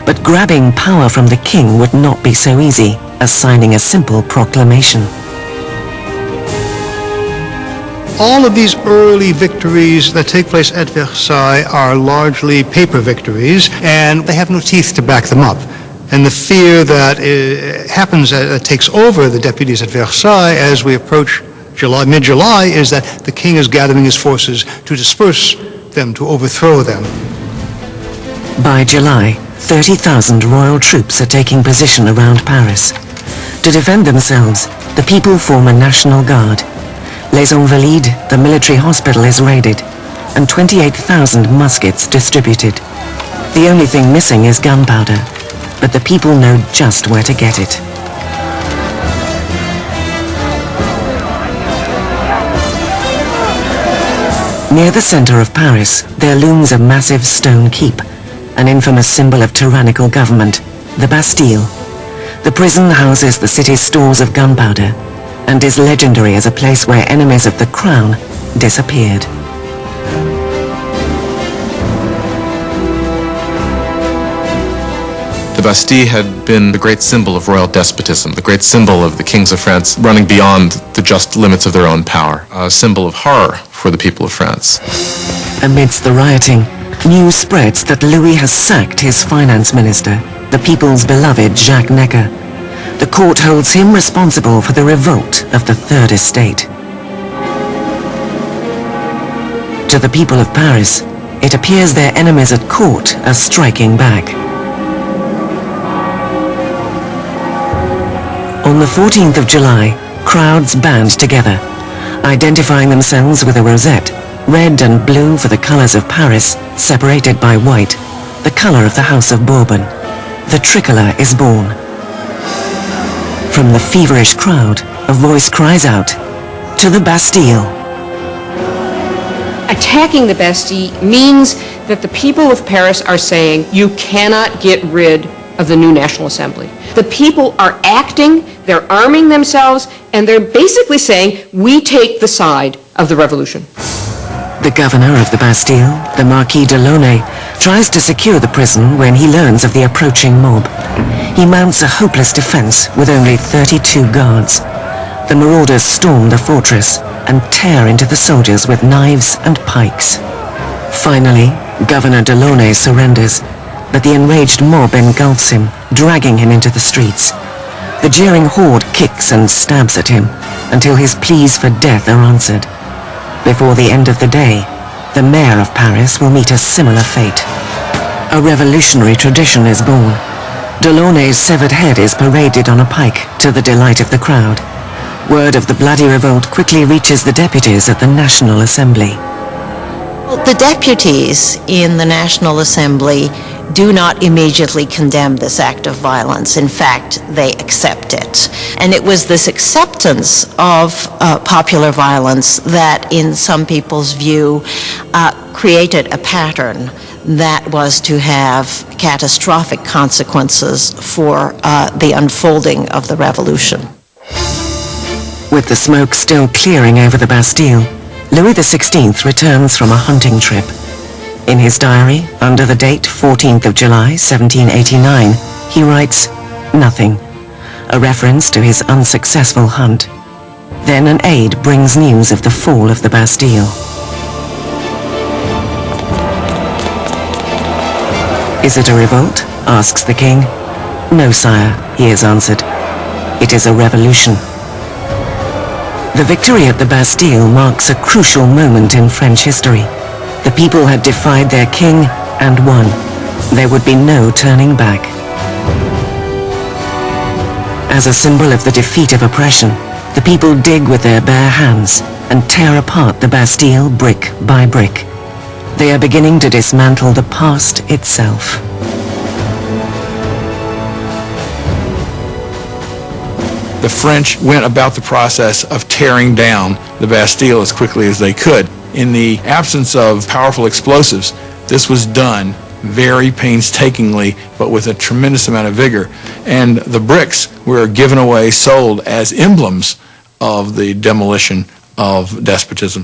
But grabbing power from the king would not be so easy as signing a simple proclamation. All of these early victories that take place at Versailles are largely paper victories, and they have no teeth to back them up. And the fear that takes over the deputies at Versailles as we approach mid-July, is that the king is gathering his forces to disperse them, to overthrow them. By July, 30,000 royal troops are taking position around Paris. To defend themselves, the people form a national guard. Les Invalides, the military hospital, is raided, and 28,000 muskets distributed. The only thing missing is gunpowder, but the people know just where to get it. Near the center of Paris, there looms a massive stone keep, an infamous symbol of tyrannical government, the Bastille. The prison houses the city's stores of gunpowder and is legendary as a place where enemies of the crown disappeared. The Bastille had been the great symbol of royal despotism, the great symbol of the kings of France running beyond the just limits of their own power, a symbol of horror for the people of France. Amidst the rioting, news spreads that Louis has sacked his finance minister, the people's beloved Jacques Necker. The court holds him responsible for the revolt of the Third Estate. To the people of Paris, it appears their enemies at court are striking back. On the 14th of July, crowds band together, identifying themselves with a rosette, red and blue for the colors of Paris, separated by white, the color of the House of Bourbon. The tricolour is born. From the feverish crowd, a voice cries out, "To the Bastille!" Attacking the Bastille means that the people of Paris are saying, you cannot get rid of the new National Assembly. The people are acting, they're arming themselves, and they're basically saying, we take the side of the revolution. The governor of the Bastille, the Marquis de Launay, tries to secure the prison when he learns of the approaching mob. He mounts a hopeless defense with only 32 guards. The marauders storm the fortress and tear into the soldiers with knives and pikes. Finally, Governor de Launay surrenders, but the enraged mob engulfs him, dragging him into the streets. The jeering horde kicks and stabs at him until his pleas for death are answered. Before the end of the day, the mayor of Paris will meet a similar fate. A revolutionary tradition is born. De Launay's severed head is paraded on a pike to the delight of the crowd. Word of the bloody revolt quickly reaches the deputies at the National Assembly. Well, the deputies in the National Assembly do not immediately condemn this act of violence. In fact, they accept it. And it was this acceptance of popular violence that, in some people's view, created a pattern that was to have catastrophic consequences for the unfolding of the revolution. With the smoke still clearing over the Bastille, Louis XVI returns from a hunting trip. In his diary, under the date 14th of July, 1789, he writes, "Nothing," a reference to his unsuccessful hunt. Then an aide brings news of the fall of the Bastille. "Is it a revolt?" asks the king. "No, sire," he is answered. "It is a revolution." The victory at the Bastille marks a crucial moment in French history. The people had defied their king and won. There would be no turning back. As a symbol of the defeat of oppression, the people dig with their bare hands and tear apart the Bastille brick by brick. They are beginning to dismantle the past itself. The French went about the process of tearing down the Bastille as quickly as they could. In the absence of powerful explosives, this was done very painstakingly, but with a tremendous amount of vigor. And the bricks were given away, sold as emblems of the demolition of despotism.